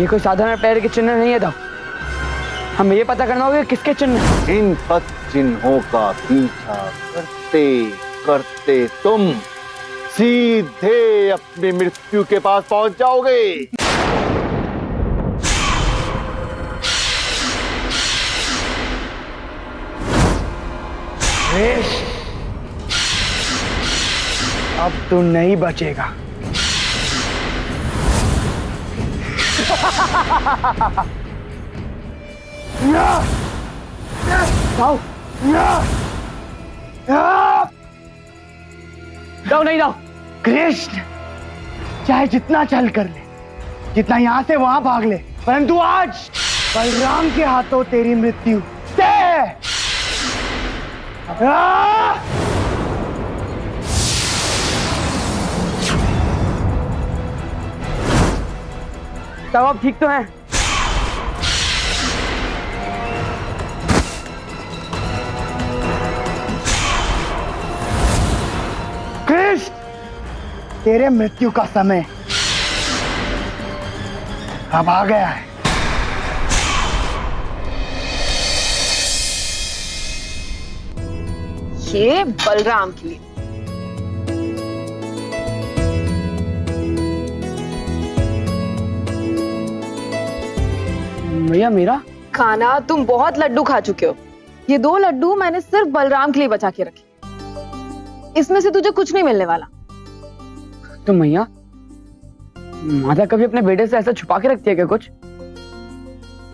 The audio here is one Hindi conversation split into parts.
ये कोई साधारण पैर के चिन्ह नहीं है दाऊ। हमें ये पता करना होगा किसके चिन्ह हैं। इन पद चिन्हों का पीछा करते करते तुम सीधे अपनी मृत्यु के पास पहुंच जाओगे। अब तू नहीं बचेगा। दाऊ नहीं दाऊ। कृष्ण चाहे जितना चल कर ले, जितना यहां से वहां भाग ले, परंतु आज बलराम के हाथों तेरी मृत्यु तय। तब आप ठीक तो हैं? कृष्ण तेरे मृत्यु का समय अब आ गया है। ये बलराम के लिए। भैया मेरा खाना तुम बहुत लड्डू खा चुके हो। ये 2 लड्डू मैंने सिर्फ बलराम के लिए बचा के रखे। इसमें से तुझे कुछ नहीं मिलने वाला। तो मैया माता कभी अपने बेटे से ऐसा छुपा के रखती है क्या कुछ,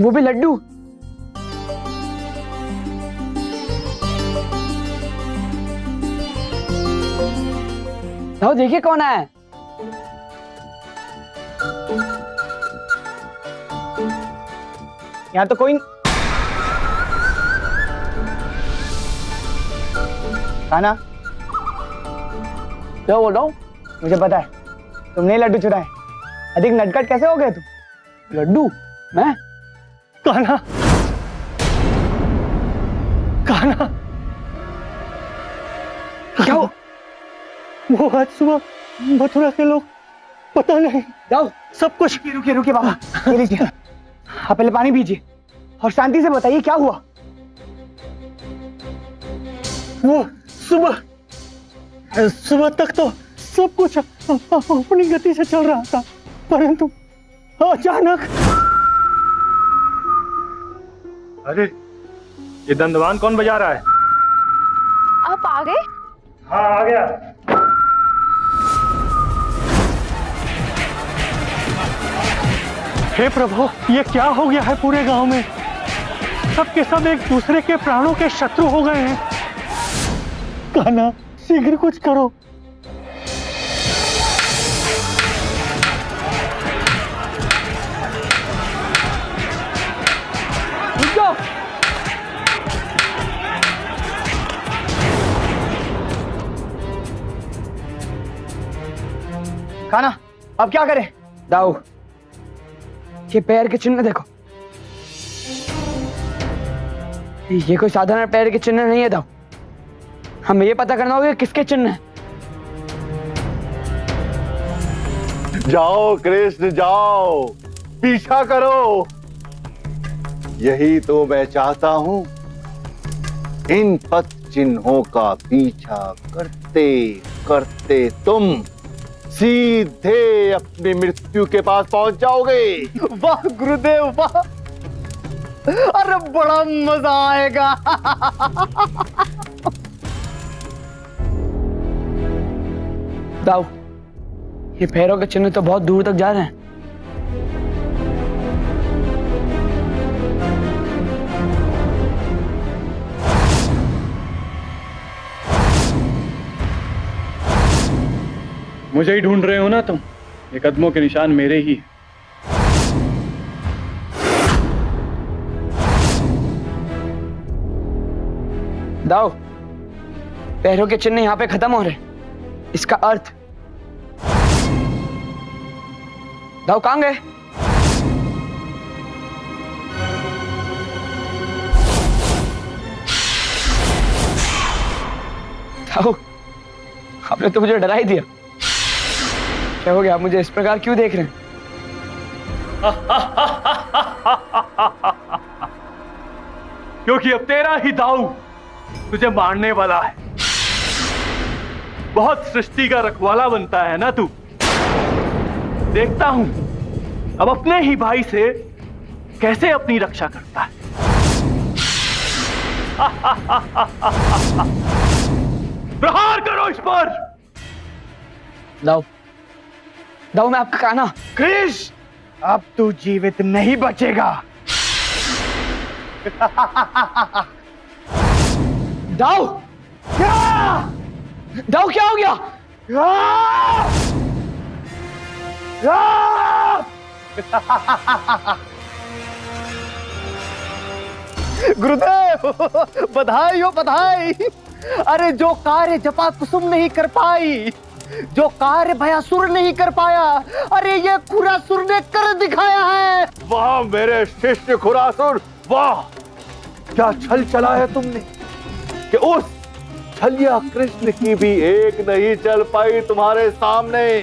वो भी लड्डू? तो देखिए कौन है। यहाँ तो कोई खाना क्या बोल रहा हूँ, मुझे पता है तुमने लड्डू चुराए। अधिक नटखट कैसे हो गए तुम? लड्डू मैं? कान्हा कान्हा क्या हो? वो आज सुबह मथुरा के लोग पता नहीं जाओ सब कुछ। रुकिए रुकिए बाबा, ये लीजिए आप पहले पानी पीजिए और शांति से बताइए क्या हुआ। वो सुबह तक तो सब कुछ अपनी गति से चल रहा था, परंतु अचानक। अरे ये दंडवान कौन बजा रहा है? आप आ गए? हाँ आ गया। हे प्रभु, ये क्या हो गया है पूरे गांव में? सब के सब एक दूसरे के प्राणों के शत्रु हो गए हैं। कान्हा शीघ्र कुछ करो। खाना अब क्या करें? दाऊ ये पैर के चिन्ह देखो, ये कोई साधारण पैर के चिन्ह नहीं है दाऊ। हमें ये पता करना होगा किसके चिन्ह हैं। जाओ कृष्ण जाओ, पीछा करो। यही तो मैं चाहता हूं। इन पद चिन्हों का पीछा करते करते तुम सीधे अपनी मृत्यु के पास पहुंच जाओगे। वाह गुरुदेव वाह, अरे बड़ा मजा आएगा। दाऊ ये पैरों के चिन्ह तो बहुत दूर तक जा रहे हैं। मुझे ही ढूंढ रहे हो ना तुम? ये कदमों के निशान मेरे ही। दाऊ पैरों के चिन्ह यहां पे खत्म हो रहे, इसका अर्थ दाऊ कहां गए? दाऊ आपने तो मुझे डरा ही दिया। क्या हो गया, आप मुझे इस प्रकार क्यों देख रहे हैं? क्योंकि अब तेरा ही दाऊ तुझे मारने वाला है। बहुत सृष्टि का रखवाला बनता है ना तू। देखता हूं अब अपने ही भाई से कैसे अपनी रक्षा करता है। प्रहार करो इस पर। दाऊ, दाऊ मैं आपका कान्हा। कृष्ण, अब तू जीवित नहीं बचेगा। दाऊ, दाऊ क्या हो गया? गुरुदेव, बधाई हो बधाई। अरे जो कार्य जपा कुसुम नहीं कर पाई, जो कार्य भयासुर नहीं कर पाया, अरे ये खुरासुर ने कर दिखाया है। वाह मेरे शिष्य खुरासुर, वाह क्या छल चला है तुमने कि उस छलिया कृष्ण की भी एक नहीं चल पाई तुम्हारे सामने।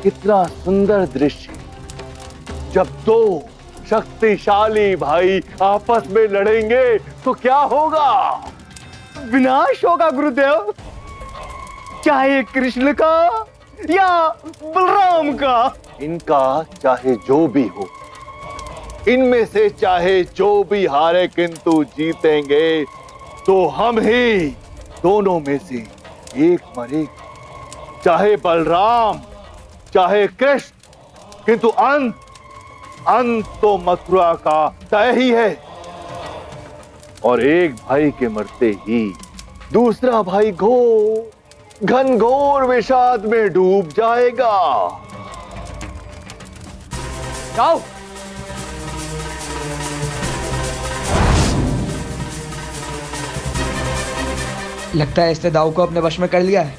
कितना सुंदर दृश्य, जब दो शक्तिशाली भाई आपस में लड़ेंगे तो क्या होगा? विनाश होगा गुरुदेव, चाहे कृष्ण का या बलराम का। इनका चाहे जो भी हो, इनमें से चाहे जो भी हारे, किंतु जीतेंगे तो हम ही दोनों में से एक मरेगा। चाहे बलराम चाहे कृष्ण, किंतु अंत तो मथुरा का तय ही है। और एक भाई के मरते ही दूसरा भाई घनघोर विषाद में डूब जाएगा। जाओ। लगता है इसने दाऊ को अपने वश में कर लिया है।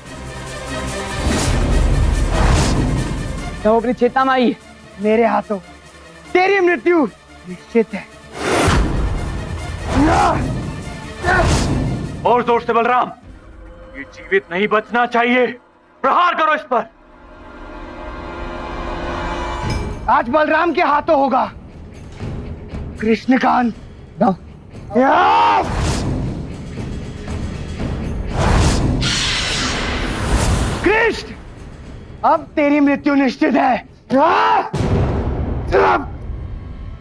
तो अपनी चेतना में आई, मेरे हाथों तेरी मृत्यु निश्चित है। और जोर से बलराम, ये जीवित नहीं बचना चाहिए। प्रहार करो इस पर। आज बलराम के हाथों होगा कृष्ण का अंत। कृष्ण, अब तेरी मृत्यु निश्चित है।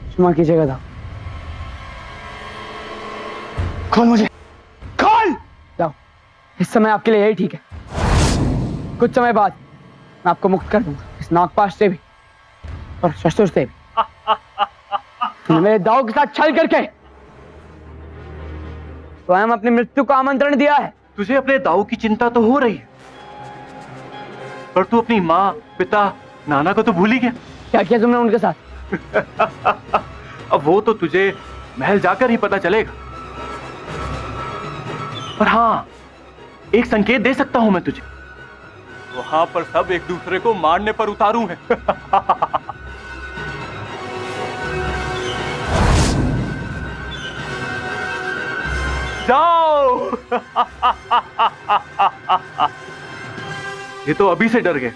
क्षमा कीजिएगा दाऊ। खोल मुझे, खोल। दाऊ, इस समय आपके लिए यही ठीक है। कुछ समय बाद मैं आपको मुक्त कर दूंगा, इस नागपाश से भी और शस्त्र से भी। मेरे दाऊ के साथ छल करके स्वयं अपनी मृत्यु को आमंत्रण दिया है। तुझे अपने दाऊ की चिंता तो हो रही है, पर तू अपनी माँ, पिता, नाना को तो भूल ही गया। क्या किया तुमने उनके साथ? अब वो तो तुझे महल जाकर ही पता चलेगा। पर हाँ, एक संकेत दे सकता हूं मैं तुझे। वहां पर सब एक दूसरे को मारने पर उतारू हैं। जाओ। ये तो अभी से डर गए,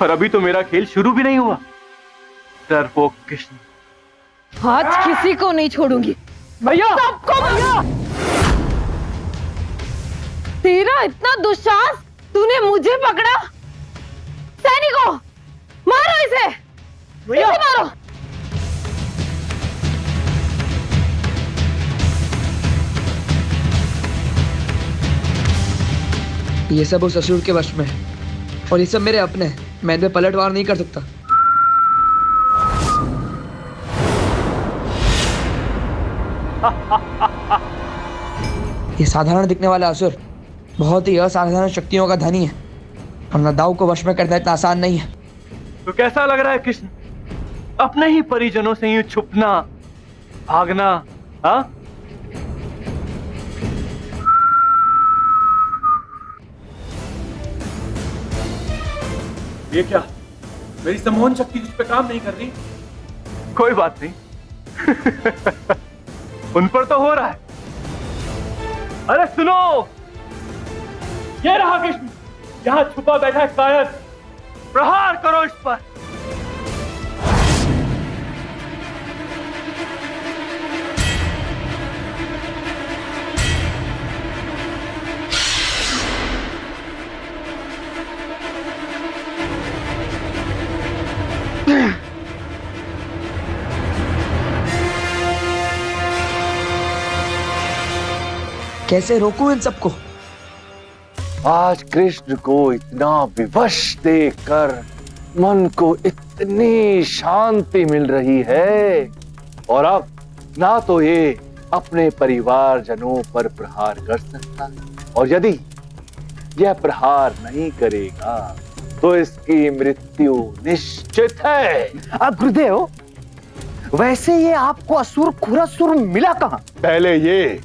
और अभी तो मेरा खेल शुरू भी नहीं हुआ। डरपोक कृष्ण, आज किसी को नहीं छोड़ूंगी। भैया, सबको भैया। तेरा इतना दुस्साहस, तूने मुझे पकड़ा। सैनिकों, मारो इसे। भैया मारो। ये सब उस असुर के वश में है, और ये सब मेरे अपने हैं। मैं इनमें पलटवार नहीं कर सकता। ये साधारण दिखने वाला असुर बहुत ही असाधारण शक्तियों का धनी है, और न दाऊ को वश में करना इतना आसान नहीं है। तो कैसा लग रहा है कृष्ण, अपने ही परिजनों से यूं छुपना, भागना? हाँ, ये क्या, मेरी सम्मोहन शक्ति तुझ पे काम नहीं कर रही? कोई बात नहीं। उन पर तो हो रहा है। अरे सुनो, ये रहा कृष्ण, यहां छुपा बैठा है शायद। प्रहार करो इस पर। कैसे रोकूं इन सबको? आज कृष्ण को इतना विवश देखकर मन को इतनी शांति मिल रही है, और अब ना तो ये अपने परिवारजनों पर प्रहार कर सकता, और यदि यह प्रहार नहीं करेगा तो इसकी मृत्यु निश्चित है। अब गुरुदेव, वैसे ये आपको असुर खुरासुर मिला कहां? पहले ये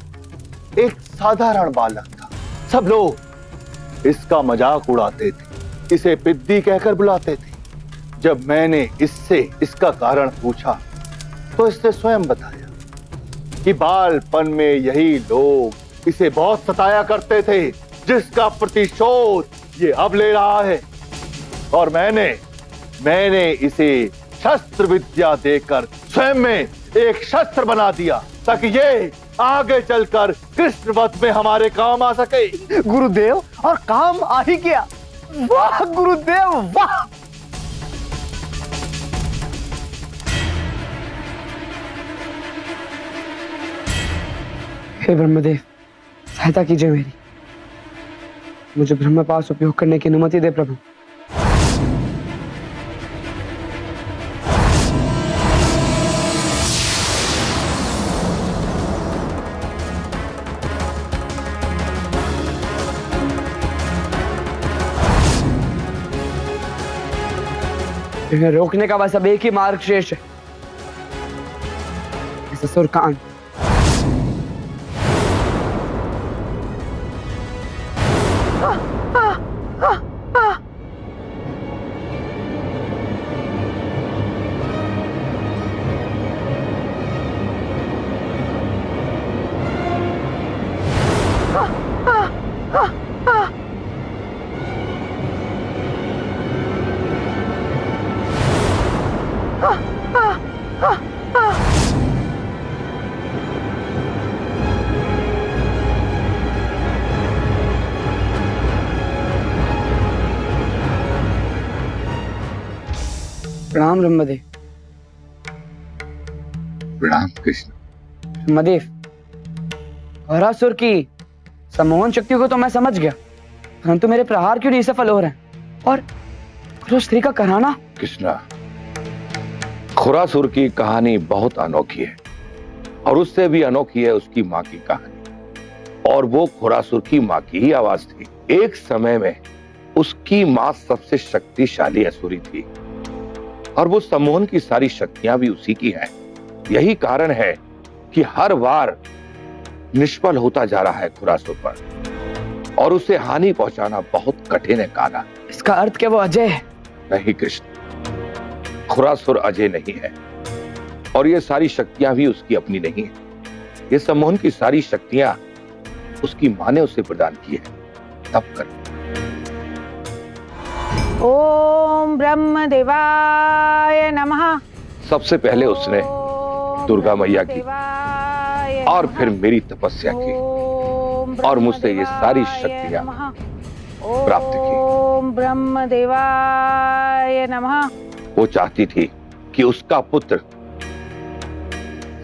एक साधारण बालक था, सब लोग इसका मजाक उड़ाते थे, इसे पिद्दी कहकर बुलाते थे। जब मैंने इससे इसका कारण पूछा तो इसने स्वयं बताया कि बालपन में यही लोग इसे बहुत सताया करते थे, जिसका प्रतिशोध ये अब ले रहा है। और मैंने इसे शस्त्र विद्या देकर स्वयं में एक शस्त्र बना दिया, ताकि ये आगे चलकर कृष्ण वध में हमारे काम आ सके। गुरुदेव, और काम आ ही गया। वाह गुरुदेव वाह। हे ब्रह्मदेव, सहायता कीजिए मेरी, मुझे ब्रह्मपाश उपयोग करने की अनुमति दे प्रभु। इन्हें रोकने का बस अब एक ही मार्ग शेष है, इस असुर का अंत। प्रणाम ब्रह्मदेव। प्रणाम कृष्ण। ब्रह्मदेव, घोरासुर की सम्मोहन शक्ति को तो मैं समझ गया, परंतु मेरे प्रहार क्यों नहीं सफल हो रहे हैं? और उस स्त्री का कराना? कृष्णा, खुरासुर की कहानी बहुत अनोखी है, और उससे भी अनोखी है उसकी माँ की कहानी। और वो खुरासुर की माँ की ही आवाज थी। एक समय में उसकी माँ सबसे शक्तिशाली असुरी थी, और वो सम्मोहन की सारी शक्तियां भी उसी की हैं। यही कारण है कि हर बार निष्फल होता जा रहा है खुरासुर पर, और उसे हानि पहुंचाना बहुत कठिन है कान्हा। इसका अर्थ क्या वो अजय है? नहीं कृष्ण, खुरासुर अजय नहीं है, और ये सारी शक्तियां भी उसकी अपनी नहीं है। ये सम्मोहन की सारी शक्तियां उसकी मां ने उसे प्रदान की है। तब कर। ओम ब्रह्म देवाय नमः। सबसे पहले उसने दुर्गा मैया की और फिर मेरी तपस्या की, और मुझसे ये सारी शक्तियां प्राप्त की। ओम ब्रह्म देवाय नमः। वो चाहती थी कि उसका पुत्र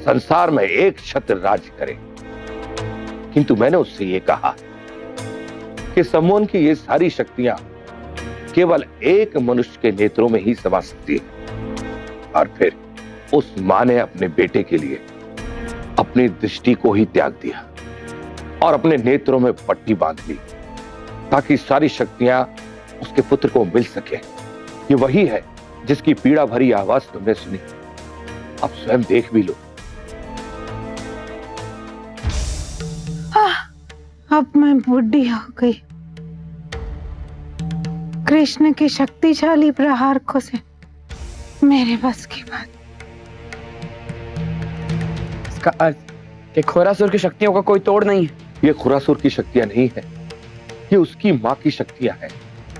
संसार में एक छत्र राज्य करे, किंतु मैंने उससे ये कहा कि सम्मोहन की ये सारी शक्तियां केवल एक मनुष्य के नेत्रों में ही समा सकती है। और फिर उस मां ने अपने बेटे के लिए अपनी दृष्टि को ही त्याग दिया और अपने नेत्रों में पट्टी बांध ली, ताकि सारी शक्तियां उसके पुत्र को मिल सके। ये वही है जिसकी पीड़ा भरी आवाज तुमने सुनी। अब स्वयं देख भी लो। अब मैं बूढ़ी हो गई। कृष्ण के शक्तिशाली प्रहार को से मेरे बस की बात। इसका अर्थ कि खुरासुर की शक्तियों का कोई तोड़ नहीं है। ये खुरासुर की शक्तियां नहीं है, ये उसकी मां की शक्तियां हैं,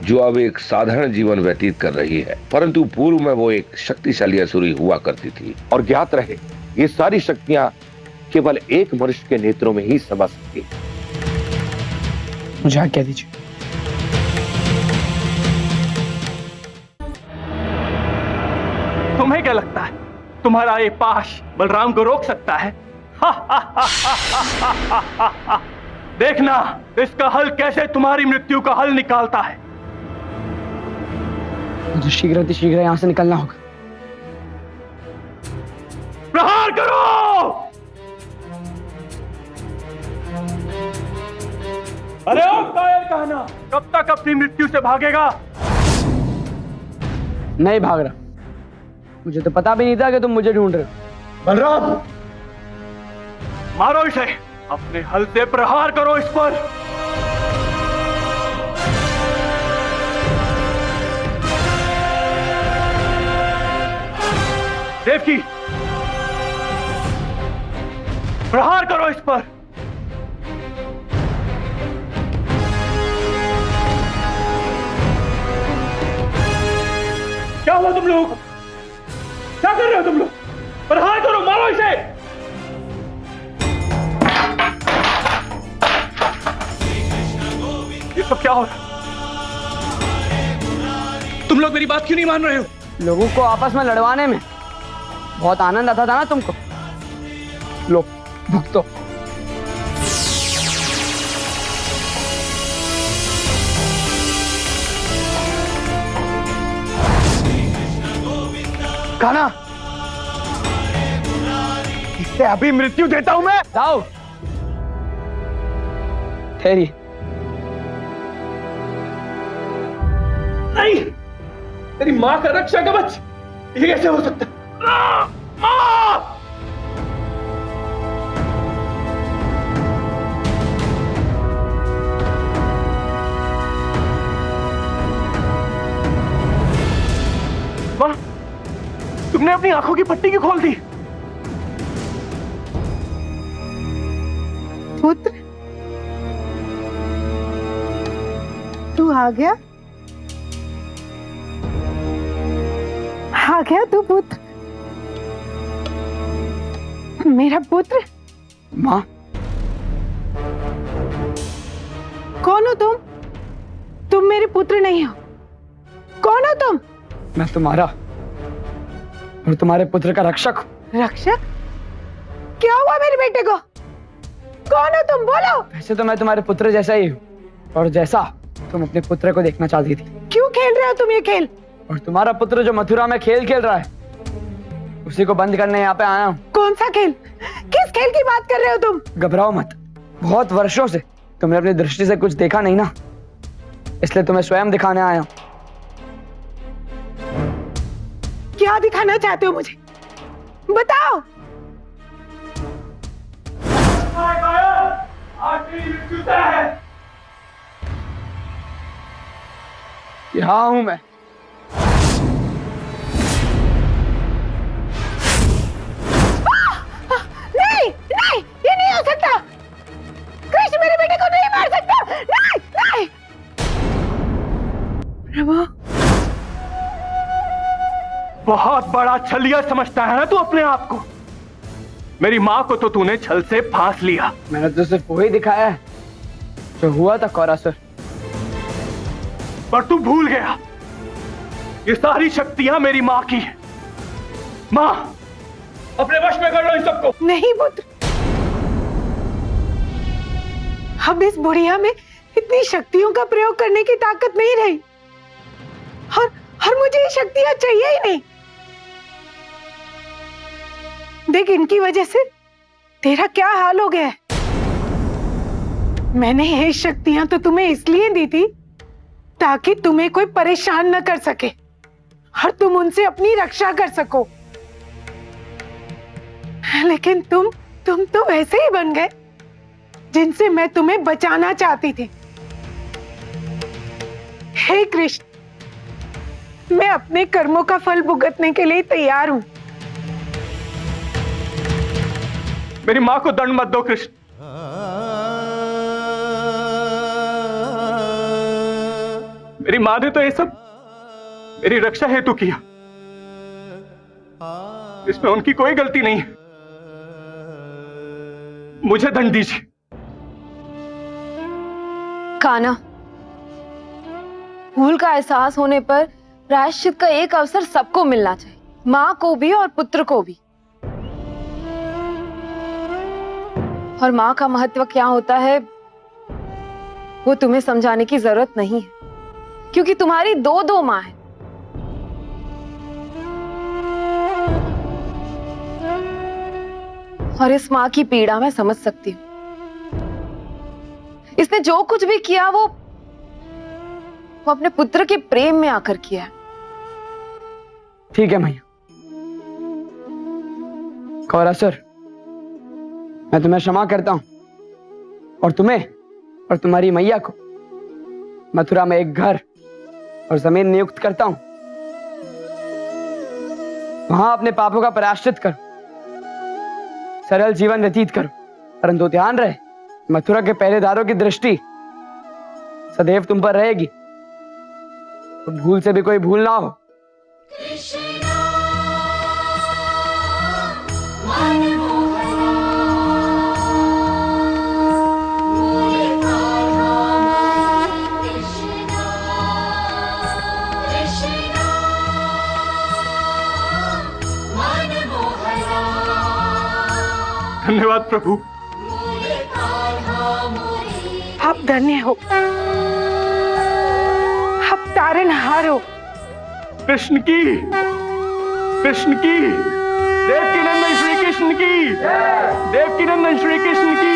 जो अब एक साधारण जीवन व्यतीत कर रही है, परंतु पूर्व में वो एक शक्तिशाली असुरी हुआ करती थी। और ज्ञात रहे, ये सारी शक्तियां केवल एक मनुष्य के नेत्रों में ही समा सकती है। मुझे आज्ञा दीजिए। तुम्हें क्या लगता है तुम्हारा ये पाश बलराम को रोक सकता है? देखना इसका हल कैसे तुम्हारी मृत्यु का हल निकालता है। मुझे शीघ्र यहां से निकलना होगा। प्रहार करो। अरे ओ कायर कहना, कब तक अपनी मृत्यु से भागेगा? नहीं भाग रहा, मुझे तो पता भी नहीं था कि तुम मुझे ढूंढ रहे हो। बलराम, मारो इसे, अपने हल से प्रहार करो इस पर। देवकी, प्रहार करो इस पर। क्या हुआ तुम लोगों को? क्या कर रहे हो तुम लोग? प्रहार करो, मारो इसे। ये सब क्या हो रहा है? तुम लोग मेरी बात क्यों नहीं मान रहे हो? लोगों को आपस में लड़वाने में बहुत आनंद आता था ना तुमको। लो भुगतो। कान्हा, इससे अभी मृत्यु देता हूं मैं। जाओ। तेरी नहीं, तेरी मां का रक्षा कवच, ये कैसे हो सकता है? मां! मां, तुमने अपनी आंखों की पट्टी क्यों खोल दी? पुत्र, तू आ गया तू पुत्र, मेरा पुत्र। माँ, कौन हो तुम? तुम मेरे पुत्र नहीं हो। कौन हो तुम? मैं तुम्हारा और तुम्हारे पुत्र का रक्षक हूं। रक्षक? क्या हुआ मेरे बेटे को? कौन हो तुम? बोलो। वैसे तो मैं तुम्हारे पुत्र जैसा ही हूँ, और जैसा तुम अपने पुत्र को देखना चाहती थी। क्यों खेल रहे हो तुम ये खेल? और तुम्हारा पुत्र जो मथुरा में खेल खेल रहा है, उसी को बंद करने यहाँ पे आया हूँ। कौन सा खेल? किस खेल की बात कर रहे हो तुम? घबराओ मत, बहुत वर्षों से तुमने अपनी दृष्टि से कुछ देखा नहीं ना, इसलिए तुम्हें स्वयं दिखाने आया हूँ। क्या दिखाना चाहते हो मुझे? बताओ। यहाँ हूं मैं। नहीं, नहीं, ये नहीं हो सकता। कृष्ण मेरे बेटे को नहीं मार सकता। नहीं, नहीं। प्रभु, बहुत बड़ा छलिया समझता है ना तू अपने आप को। मेरी माँ को तो तूने छल से फांस लिया। मैंने तो सिर्फ वही दिखाया है जो हुआ था कौरासुर। पर तू भूल गया, ये सारी शक्तियां मेरी माँ की है। माँ, अपने वश में कर लो इन सबको। नहीं पुत्र, अब इस बुढ़िया में इतनी शक्तियों का प्रयोग करने की ताकत नहीं रही, और मुझे ये शक्तियां चाहिए ही नहीं। देख, इनकी वजह से तेरा क्या हाल हो गया है। मैंने ये शक्तियां तो तुम्हें इसलिए दी थी ताकि तुम्हें कोई परेशान न कर सके और तुम उनसे अपनी रक्षा कर सको, लेकिन तुम तो वैसे ही बन गए जिनसे मैं तुम्हें बचाना चाहती थी। हे कृष्ण, मैं अपने कर्मों का फल भुगतने के लिए तैयार हूं। मेरी माँ को दंड मत दो कृष्ण। मेरी माँ ने तो ये सब मेरी रक्षा हेतु किया, इसमें उनकी कोई गलती नहीं है। मुझे दंड दीजिए। कान्हा, भूल का एहसास होने पर प्रायश्चित का एक अवसर सबको मिलना चाहिए, माँ को भी और पुत्र को भी। और माँ का महत्व क्या होता है वो तुम्हें समझाने की जरूरत नहीं है, क्योंकि तुम्हारी दो दो माँ है। और इस माँ की पीड़ा मैं समझ सकती हूँ। इसने जो कुछ भी किया वो अपने पुत्र के प्रेम में आकर किया है। ठीक है मैया। कौरासुर, मैं तुम्हें क्षमा करता हूं और तुम्हें और तुम्हारी मैया को मथुरा में एक घर और जमीन नियुक्त करता हूं। वहां अपने पापों का प्रायश्चित करो, सरल जीवन व्यतीत करो, परंतु ध्यान रहे मथुरा के पहरेदारों की दृष्टि सदैव तुम पर रहेगी, तो भूल से भी कोई भूल ना हो। धन्यवाद प्रभु। आप धन्य हो, आप तारनहार हो। कृष्ण की, कृष्ण की, देवकी नंदन श्री कृष्ण की, देवकी नंदन श्री कृष्ण की।